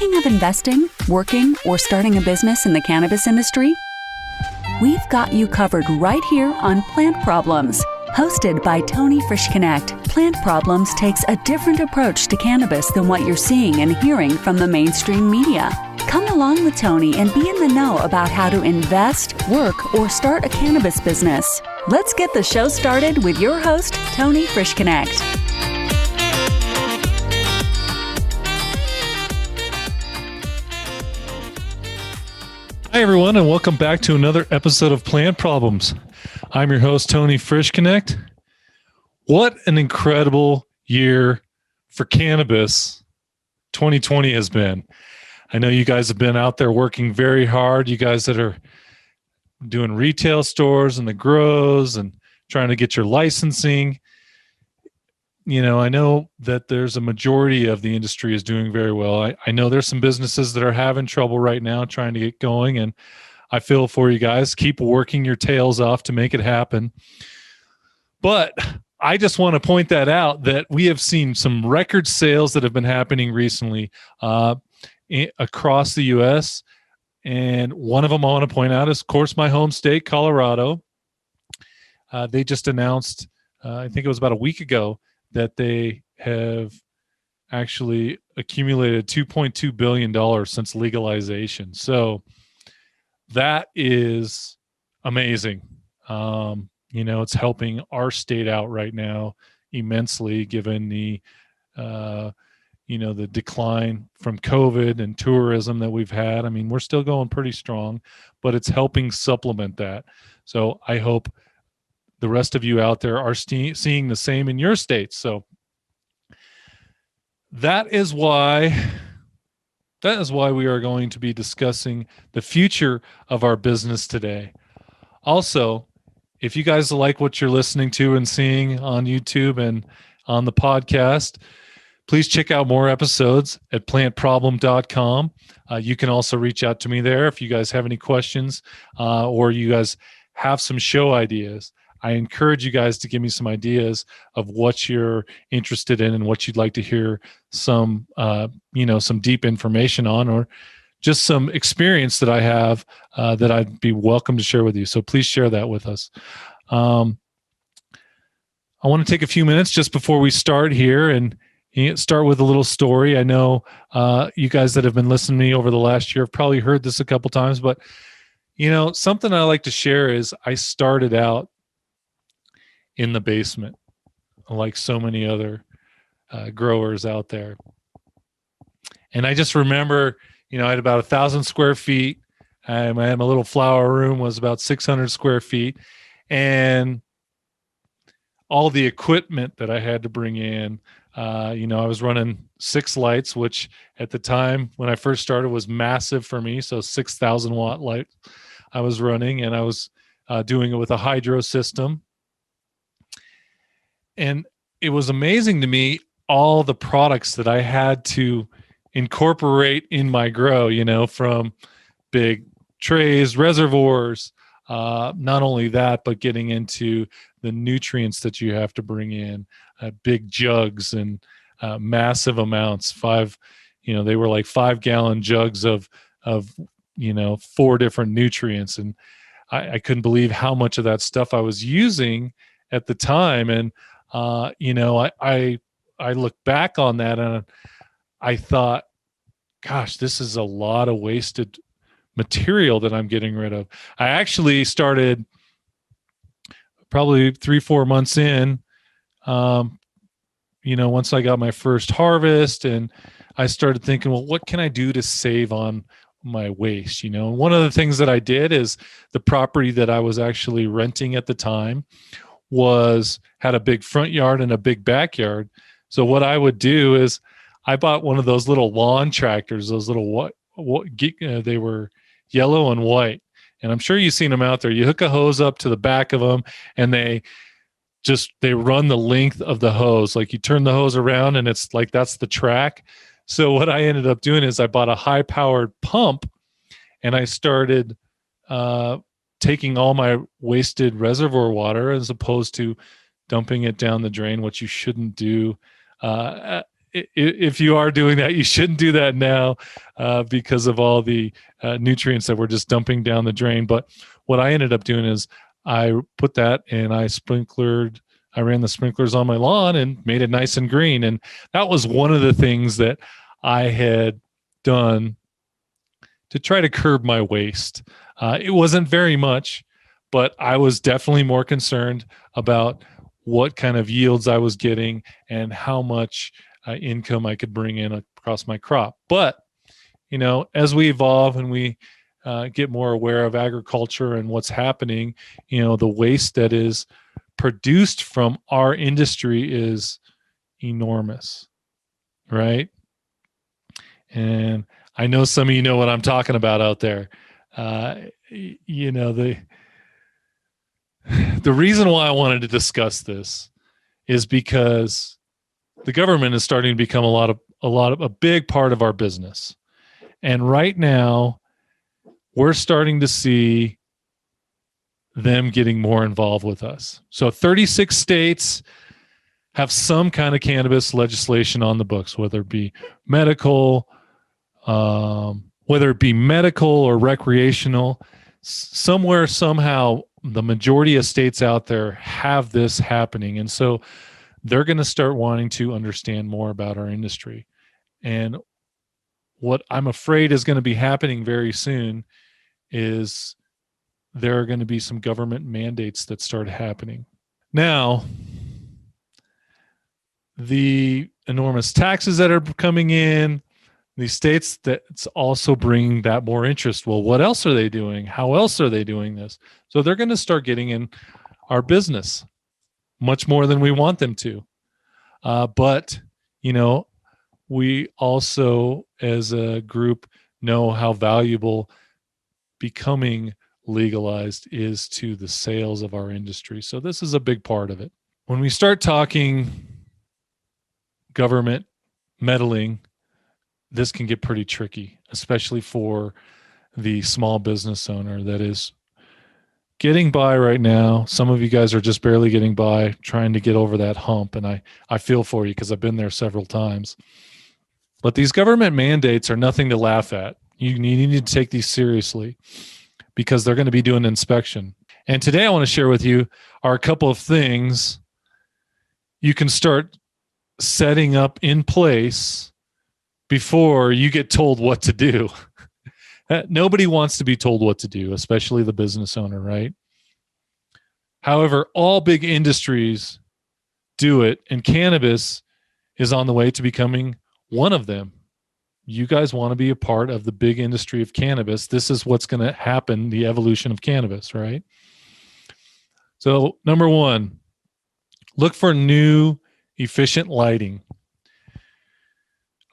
Thinking of investing, working, or starting a business in the cannabis industry? We've got you covered right here on Plant Problems. Hosted by Tony Frischknecht, Plant Problems takes a different approach to cannabis than what you're seeing and hearing from the mainstream media. Come along with Tony and be in the know about how to invest, work, or start a cannabis business. Let's get the show started with your host, Tony Frischknecht. Hi, everyone, and welcome back to another episode of Plant Problems. I'm your host, Tony Frischknecht. What an incredible year for cannabis 2020 has been. I know you guys have been out there working very hard. You guys that are doing retail stores and the grows and trying to get your licensing. You know, I know that there's a majority of the industry is doing very well. I know there's some businesses that are having trouble right now trying to get going, and I feel for you guys. Keep working your tails off to make it happen. But I just want to point that out, that we have seen some record sales that have been happening recently across the U.S., and one of them I want to point out is, of course, my home state, Colorado. They just announced, I think it was about a week ago, that they have actually accumulated $2.2 billion since legalization. So that is amazing. You know, it's helping our state out right now immensely, given the, the decline from COVID and tourism that we've had. I mean, we're still going pretty strong, but it's helping supplement that. So I hope the rest of you out there are seeing the same in your states. So that is why we are going to be discussing the future of our business today. Also, if you guys like what you're listening to and seeing on YouTube and on the podcast, please check out more episodes at plantproblem.com. You can also reach out to me there if you guys have any questions or you guys have some show ideas. I encourage you guys to give me some ideas of what you're interested in and what you'd like to hear some deep information on, or just some experience that I have that I'd be welcome to share with you. So please share that with us. I want to take a few minutes just before we start here and start with a little story. I know you guys that have been listening to me over the last year have probably heard this a couple times, but something I like to share is I started out in the basement, like so many other growers out there. And I just remember, I had about 1,000 square feet. My little flower room was about 600 square feet. And all the equipment that I had to bring in, I was running 6 lights, which at the time when I first started was massive for me. So 6,000 watt light I was running, and I was doing it with a hydro system. And it was amazing to me, all the products that I had to incorporate in my grow, from big trays, reservoirs, not only that, but getting into the nutrients that you have to bring in, big jugs and massive amounts, they were like 5-gallon jugs of 4 different nutrients. And I couldn't believe how much of that stuff I was using at the time. And I look back on that and I thought, gosh, this is a lot of wasted material that I'm getting rid of. I actually started probably 3-4 months in, once I got my first harvest, and I started thinking, well, what can I do to save on my waste? One of the things that I did is the property that I was actually renting at the time had a big front yard and a big backyard. So what I would do is I bought one of those little lawn tractors, those little they were yellow and white. And I'm sure you've seen them out there. You hook a hose up to the back of them and they run the length of the hose. Like you turn the hose around and it's like, that's the track. So what I ended up doing is I bought a high powered pump and I started, taking all my wasted reservoir water as opposed to dumping it down the drain, which you shouldn't do. if you are doing that, you shouldn't do that now because of all the nutrients that we're just dumping down the drain. But what I ended up doing is I put that and I ran the sprinklers on my lawn and made it nice and green. And that was one of the things that I had done to try to curb my waste. It wasn't very much, but I was definitely more concerned about what kind of yields I was getting and how much income I could bring in across my crop. But, as we evolve and we get more aware of agriculture and what's happening, the waste that is produced from our industry is enormous, right? And I know some of you know what I'm talking about out there. The reason why I wanted to discuss this is because the government is starting to become a big part of our business. And right now, we're starting to see them getting more involved with us. So 36 states have some kind of cannabis legislation on the books, whether it be medical or recreational. Somewhere, somehow, the majority of states out there have this happening. And so they're going to start wanting to understand more about our industry. And what I'm afraid is going to be happening very soon is there are going to be some government mandates that start happening. Now, the enormous taxes that are coming in, the states that's also bringing that more interest. Well, what else are they doing? How else are they doing this? So they're going to start getting in our business much more than we want them to. But, we also as a group know how valuable becoming legalized is to the sales of our industry. So this is a big part of it. When we start talking government meddling, this can get pretty tricky, especially for the small business owner that is getting by right now. Some of you guys are just barely getting by, trying to get over that hump. And I feel for you because I've been there several times. But these government mandates are nothing to laugh at. You need to take these seriously because they're going to be doing inspection. And today I want to share with you are a couple of things you can start setting up in place before you get told what to do. Nobody wants to be told what to do, especially the business owner, right? However, all big industries do it, and cannabis is on the way to becoming one of them. You guys want to be a part of the big industry of cannabis. This is what's going to happen, the evolution of cannabis, right? So, number one, look for new, efficient lighting.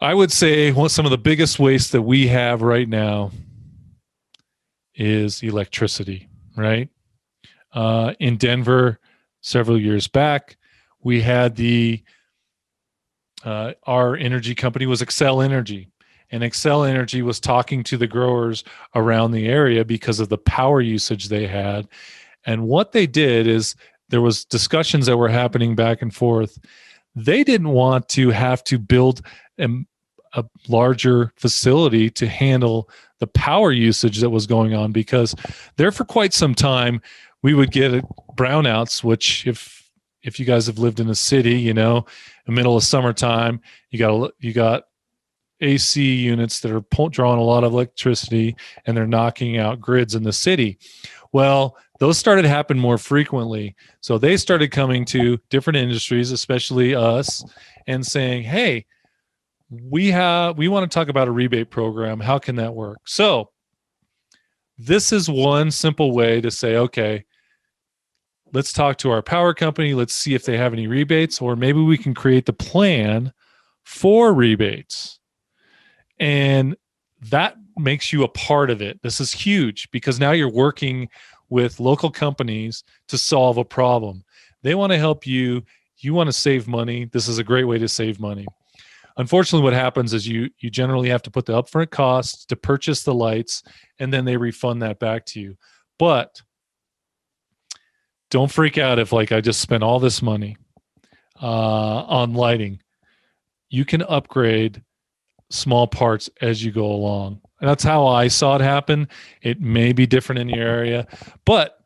I would say some of the biggest waste that we have right now is electricity, right? In Denver, several years back, we had our energy company was Xcel Energy. And Xcel Energy was talking to the growers around the area because of the power usage they had. And what they did is there was discussions that were happening back and forth. They didn't want to have to build a larger facility to handle the power usage that was going on, because there for quite some time we would get brownouts, which if you guys have lived in a city, in the middle of summertime, you got AC units that are drawing a lot of electricity and they're knocking out grids in the city. Well, those started to happen more frequently. So they started coming to different industries, especially us, and saying, hey, we want to talk about a rebate program. How can that work? So this is one simple way to say, okay, let's talk to our power company. Let's see if they have any rebates, or maybe we can create the plan for rebates. And that makes you a part of it. This is huge because now you're working with local companies to solve a problem. They want to help you. You want to save money. This is a great way to save money. Unfortunately, what happens is you generally have to put the upfront costs to purchase the lights, and then they refund that back to you. But don't freak out if I just spent all this money on lighting. you can upgrade small parts as you go along. And that's how I saw it happen. It may be different in your area, but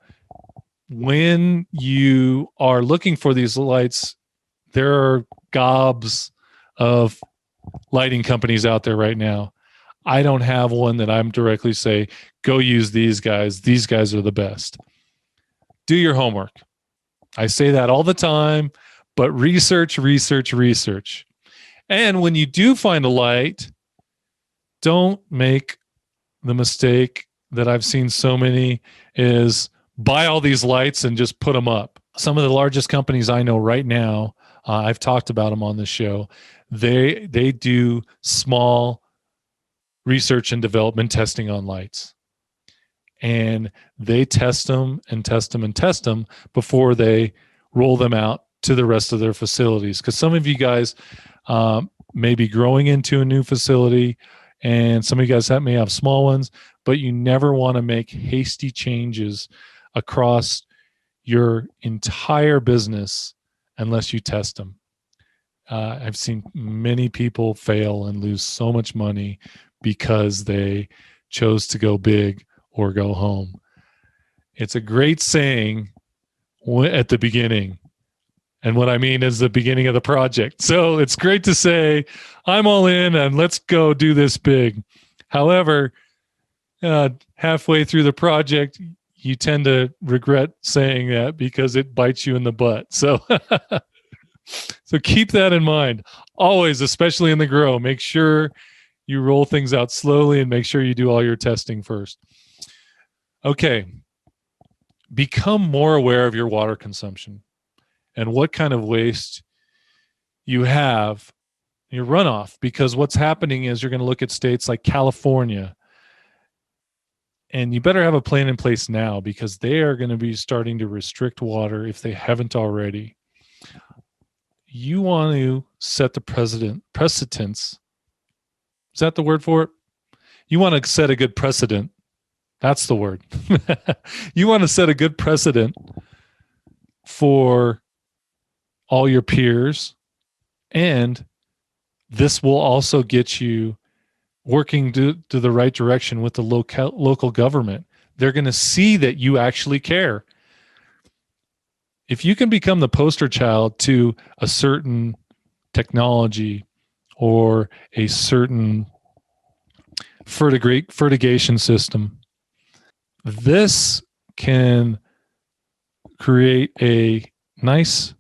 when you are looking for these lights, there are gobs of lighting companies out there right now. I don't have one that I'm directly say, go use these guys. These guys are the best. Do your homework. I say that all the time, but research. And when you do find a light, don't make the mistake that I've seen so many is buy all these lights and just put them up. Some of the largest companies I know right now, I've talked about them on the show. They do small research and development testing on lights, and they test them before they roll them out to the rest of their facilities. Because some of you guys may be growing into a new facility, and some of you guys may have small ones, but you never want to make hasty changes across your entire business unless you test them. I've seen many people fail and lose so much money because they chose to go big or go home. It's a great saying at the beginning. And what I mean is the beginning of the project. So it's great to say, I'm all in and let's go do this big. However, halfway through the project, you tend to regret saying that because it bites you in the butt. So, so keep that in mind. Always, especially in the grow, make sure you roll things out slowly and make sure you do all your testing first. Okay. Become more aware of your water consumption and what kind of waste you have, your runoff, because what's happening is you're going to look at states like California, and you better have a plan in place now because they are going to be starting to restrict water if they haven't already. You want to set the precedence. Is that the word for it? You want to set a good precedent. That's the word. You want to set a good precedent for all your peers, and this will also get you working to the right direction with the local government. They're going to see that you actually care. If you can become the poster child to a certain technology or a certain fertigation system, this can create a nice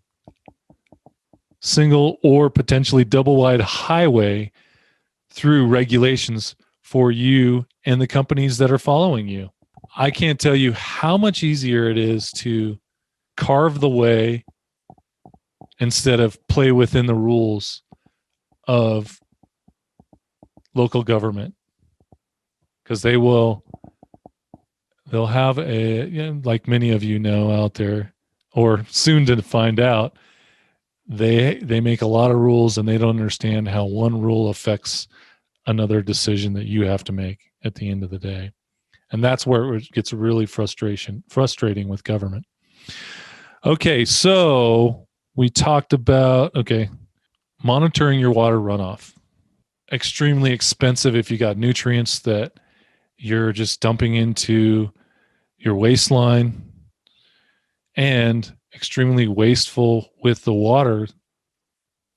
single or potentially double wide highway through regulations for you and the companies that are following you. I can't tell you how much easier it is to carve the way instead of play within the rules of local government, because they'll have like many of you know out there, or soon to find out, they make a lot of rules and they don't understand how one rule affects another decision that you have to make at the end of the day. And that's where it gets really frustrating with government. Okay, so we talked about, monitoring your water runoff. Extremely expensive if you got nutrients that you're just dumping into your waistline, and extremely wasteful with the water.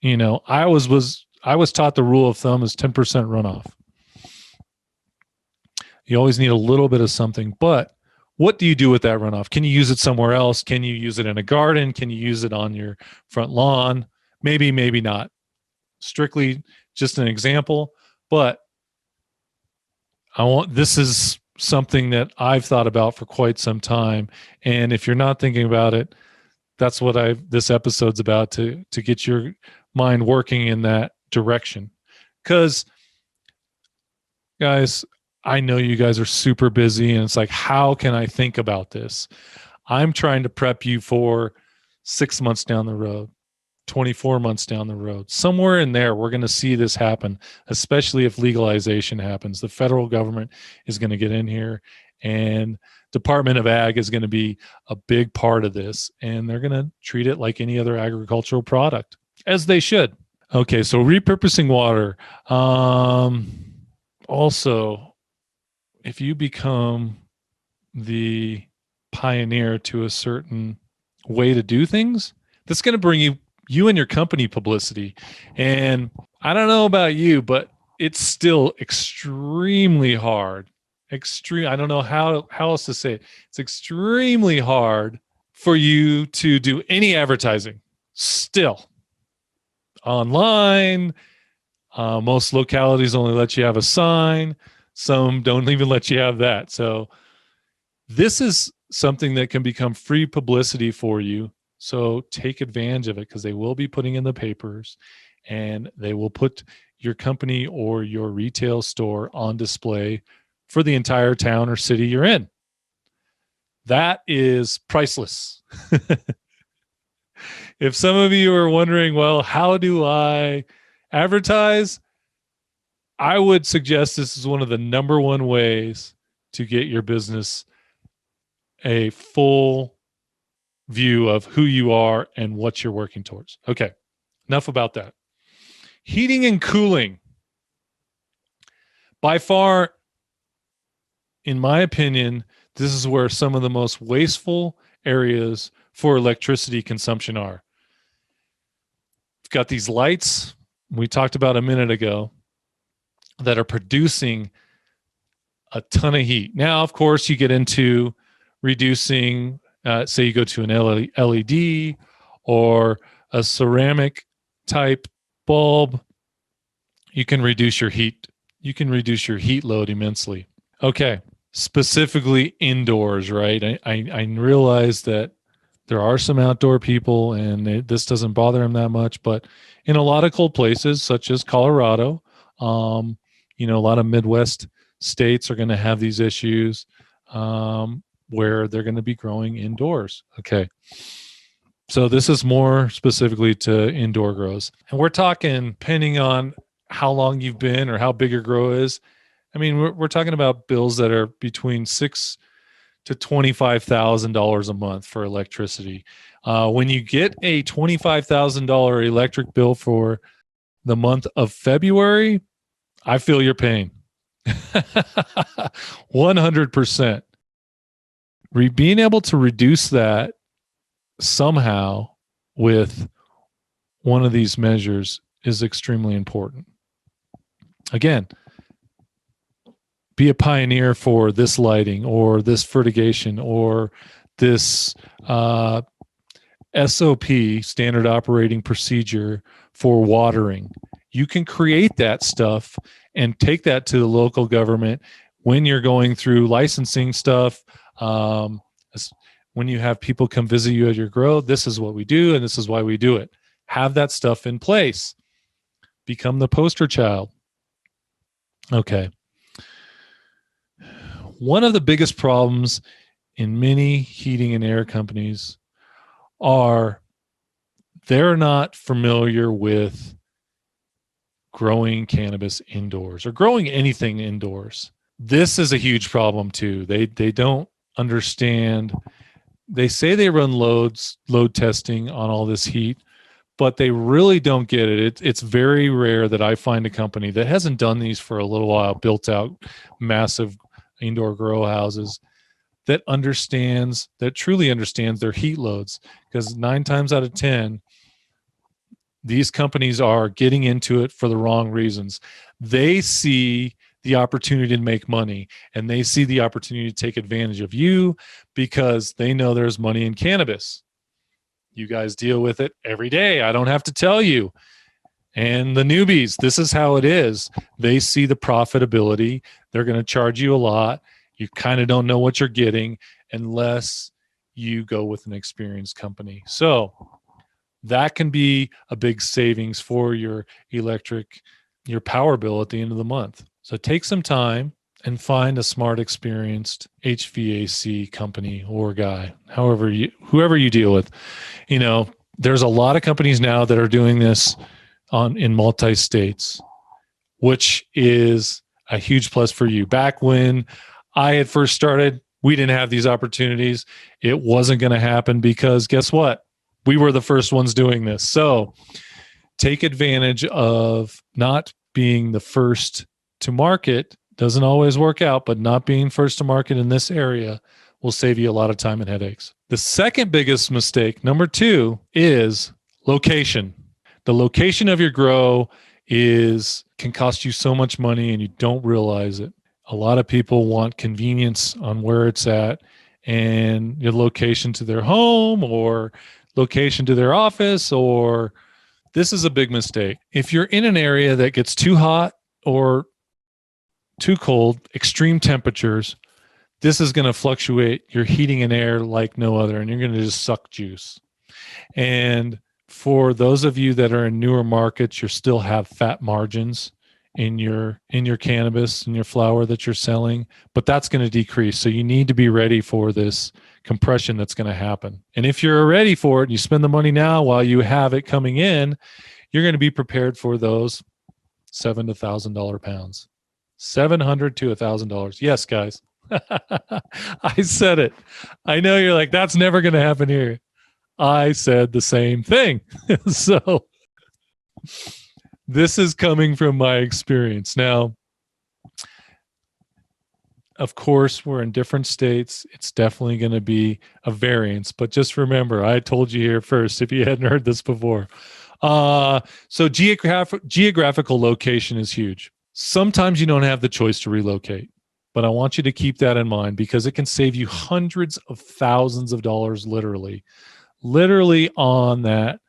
You know, I was taught the rule of thumb is 10% runoff. You always need a little bit of something, but what do you do with that runoff? Can you use it somewhere else? Can you use it in a garden? Can you use it on your front lawn? Maybe, maybe not. Strictly just an example, but this is something that I've thought about for quite some time. And if you're not thinking about it, that's what this episode's about, to get your mind working in that direction. Because, guys, I know you guys are super busy, and it's like, how can I think about this? I'm trying to prep you for 6 months down the road, 24 months down the road. Somewhere in there, we're going to see this happen, especially if legalization happens. The federal government is going to get in here, and Department of Ag is going to be a big part of this, and they're going to treat it like any other agricultural product, as they should. Okay, so repurposing water. Also, if you become the pioneer to a certain way to do things, that's going to bring you and your company publicity. And I don't know about you, but it's still extremely hard. I don't know how else to say it. It's extremely hard for you to do any advertising still online. Most localities only let you have a sign. Some don't even let you have that. So this is something that can become free publicity for you. So take advantage of it, because they will be putting in the papers and they will put your company or your retail store on display for the entire town or city you're in. That is priceless. If some of you are wondering, well, how do I advertise? I would suggest this is one of the number one ways to get your business a full view of who you are and what you're working towards. Okay, enough about that. Heating and cooling. By far, in my opinion, this is where some of the most wasteful areas for electricity consumption are. We've got these lights we talked about a minute ago that are producing a ton of heat. Now, of course, you get into reducing, say you go to an LED or a ceramic type bulb, you can reduce your heat. You can reduce your heat load immensely. Okay, specifically indoors, right? I realize that there are some outdoor people and this doesn't bother them that much, but in a lot of cold places, such as Colorado, a lot of Midwest states are going to have these issues where they're going to be growing indoors. Okay. So this is more specifically to indoor grows. And we're talking, depending on how long you've been or how big your grow is, I mean, we're talking about bills that are between $6,000 to $25,000 a month for electricity. When you get a $25,000 electric bill for the month of February, I feel your pain. 100%. Being able to reduce that somehow with one of these measures is extremely important. Again, be a pioneer for this lighting or this fertigation or this SOP, standard operating procedure, for watering. You can create that stuff and take that to the local government when you're going through licensing stuff. When you have people come visit you at your grow, this is what we do and this is why we do it. Have that stuff in place. Become the poster child. Okay. One of the biggest problems in many heating and air companies are they're not familiar with growing cannabis indoors or growing anything indoors. This is a huge problem too. They don't understand. They say they run load testing on all this heat, but they really don't get it. It's very rare that I find a company that hasn't done these for a little while, built out massive indoor grow houses, that truly understands their heat loads. Because 9 times out of 10, these companies are getting into it for the wrong reasons. They see the opportunity to make money, and they see the opportunity to take advantage of you because they know there's money in cannabis. You guys deal with it every day. I don't have to tell you. And the newbies, this is how it is. They see the profitability. They're going to charge you a lot. You kind of don't know what you're getting unless you go with an experienced company. So that can be a big savings for your power bill at the end of the month. So take some time and find a smart, experienced HVAC company or guy, whoever you deal with. There's a lot of companies now that are doing this in multi-states, which is a huge plus for you. Back when I had first started, we didn't have these opportunities. It wasn't going to happen because guess what? We were the first ones doing this. So take advantage of not being the first to market. Doesn't always work out, but not being first to market in this area will save you a lot of time and headaches. The second biggest mistake, number 2, is location. The location of your grow can cost you so much money and you don't realize it. A lot of people want convenience on where it's at and your location to their home or location to their office, or this is a big mistake. If you're in an area that gets too hot or too cold, extreme temperatures, this is going to fluctuate your heating and air like no other, and you're going to just suck juice. And for those of you that are in newer markets, you still have fat margins in your cannabis and your flower that you're selling, but that's going to decrease. So you need to be ready for this compression that's going to happen. And if you're ready for it and you spend the money now while you have it coming in, you're going to be prepared for those $700 to $1,000 pounds. $700 to $1,000. Yes, guys. I said it. I know you're like, that's never going to happen here. I said the same thing. So this is coming from my experience. Now, of course, we're in different states. It's definitely going to be a variance, but just remember, I told you here first, if you hadn't heard this before. So geographical location is huge. Sometimes you don't have the choice to relocate, but I want you to keep that in mind because it can save you hundreds of thousands of dollars, literally on that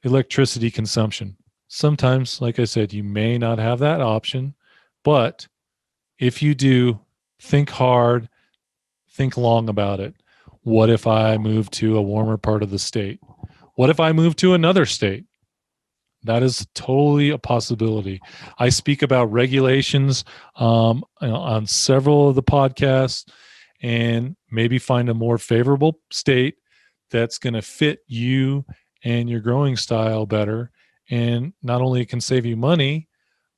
electricity consumption. Sometimes, like I said, you may not have that option, but if you do, think hard, think long about it. What if I move to a warmer part of the state? What if I move to another state? That is totally a possibility. I speak about regulations on several of the podcasts and maybe find a more favorable state that's going to fit you and your growing style better. And not only it can save you money,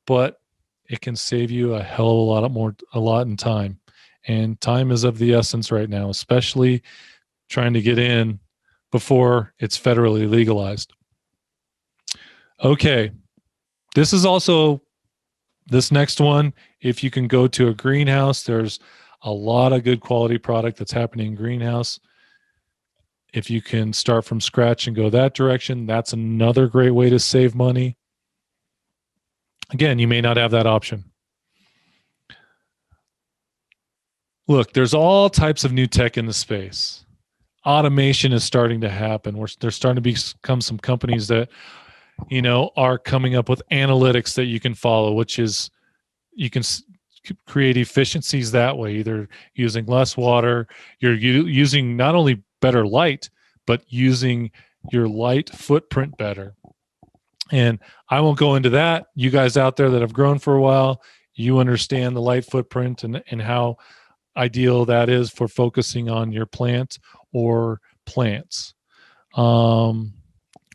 but it can save you a hell of a lot in time. And time is of the essence right now, especially trying to get in before it's federally legalized. Okay. This next one, if you can go to a greenhouse, there's a lot of good quality product that's happening in greenhouse. If you can start from scratch and go that direction, that's another great way to save money. Again, you may not have that option. Look, there's all types of new tech in the space. Automation is starting to happen. There's starting to become some companies that, are coming up with analytics that you can follow, which is you can create efficiencies that way, either using less water, you're using not only better light, but using your light footprint better. And I won't go into that. You guys out there that have grown for a while, you understand the light footprint and how ideal that is for focusing on your plant or plants.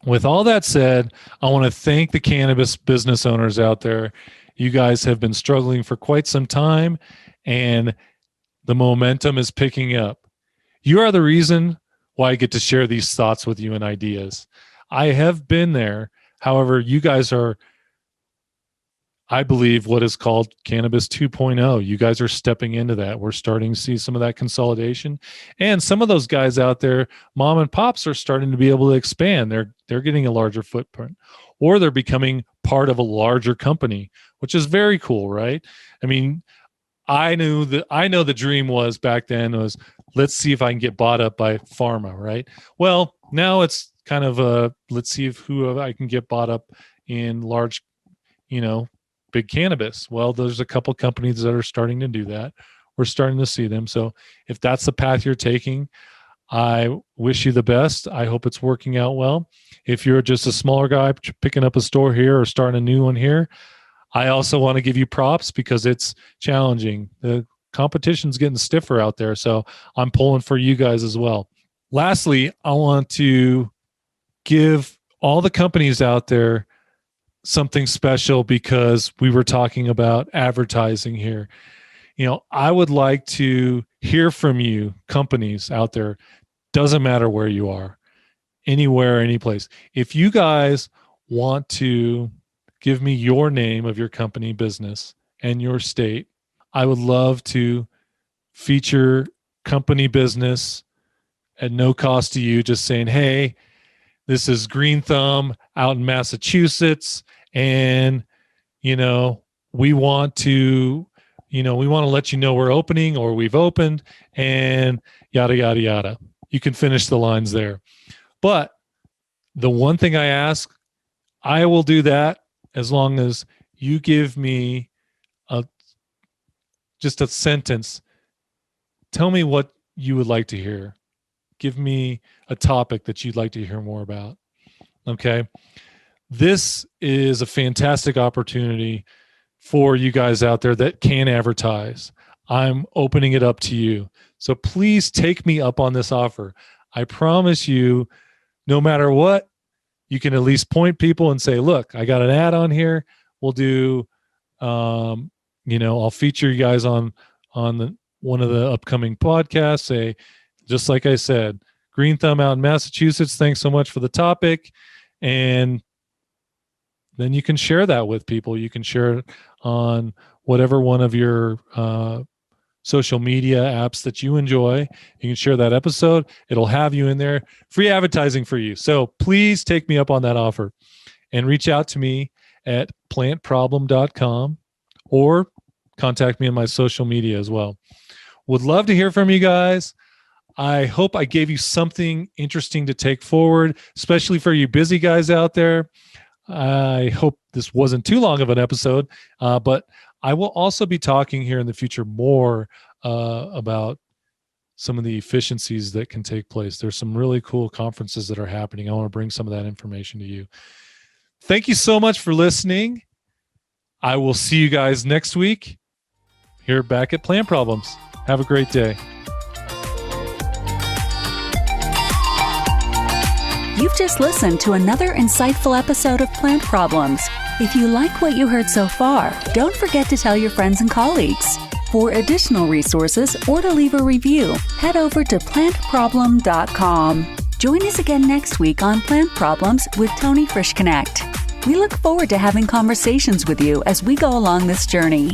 With all that said, I want to thank the cannabis business owners out there. You guys have been struggling for quite some time, and the momentum is picking up. You are the reason why I get to share these thoughts with you and ideas. I have been there. However, you guys are, I believe, what is called Cannabis 2.0. You guys are stepping into that. We're starting to see some of that consolidation. And some of those guys out there, mom and pops, are starting to be able to expand. They're getting a larger footprint, or they're becoming part of a larger company, which is very cool, right? I mean, I know the dream was back then was, let's see if I can get bought up by pharma, right? Well, now it's kind of let's see who I can get bought up in large, big cannabis. Well, there's a couple companies that are starting to do that. We're starting to see them. So if that's the path you're taking, I wish you the best. I hope it's working out well. If you're just a smaller guy picking up a store here or starting a new one here, I also want to give you props because it's challenging. The competition's getting stiffer out there. So I'm pulling for you guys as well. Lastly, I want to give all the companies out there something special because we were talking about advertising here. I would like to hear from you, companies out there. Doesn't matter where you are, anywhere, any place. If you guys want to give me your name of your company, business, and your state, I would love to feature company business at no cost to you, just saying, hey, this is Green Thumb out in Massachusetts, and we want to let you know we're opening or we've opened, and yada yada yada. You can finish the lines there. But the one thing I ask, I will do that as long as you give me just a sentence. Tell me what you would like to hear. Give me a topic that you'd like to hear more about. Okay. This is a fantastic opportunity for you guys out there that can advertise. I'm opening it up to you. So please take me up on this offer. I promise you, no matter what, you can at least point people and say, look, I got an ad on here. We'll do, I'll feature you guys on one of the upcoming podcasts. Say, just like I said, Green Thumb out in Massachusetts, thanks so much for the topic. And then you can share that with people. You can share it on whatever one of your social media apps that you enjoy. You can share that episode. It'll have you in there. Free advertising for you. So please take me up on that offer and reach out to me at plantproblem.com or contact me on my social media as well. Would love to hear from you guys. I hope I gave you something interesting to take forward, especially for you busy guys out there. I hope this wasn't too long of an episode, but I will also be talking here in the future more about some of the efficiencies that can take place. There's some really cool conferences that are happening. I want to bring some of that information to you. Thank you so much for listening. I will see you guys next week here back at Plant Problems. Have a great day. You've just listened to another insightful episode of Plant Problems. If you like what you heard so far, don't forget to tell your friends and colleagues. For additional resources or to leave a review, head over to plantproblem.com. Join us again next week on Plant Problems with Tony Frischknecht. We look forward to having conversations with you as we go along this journey.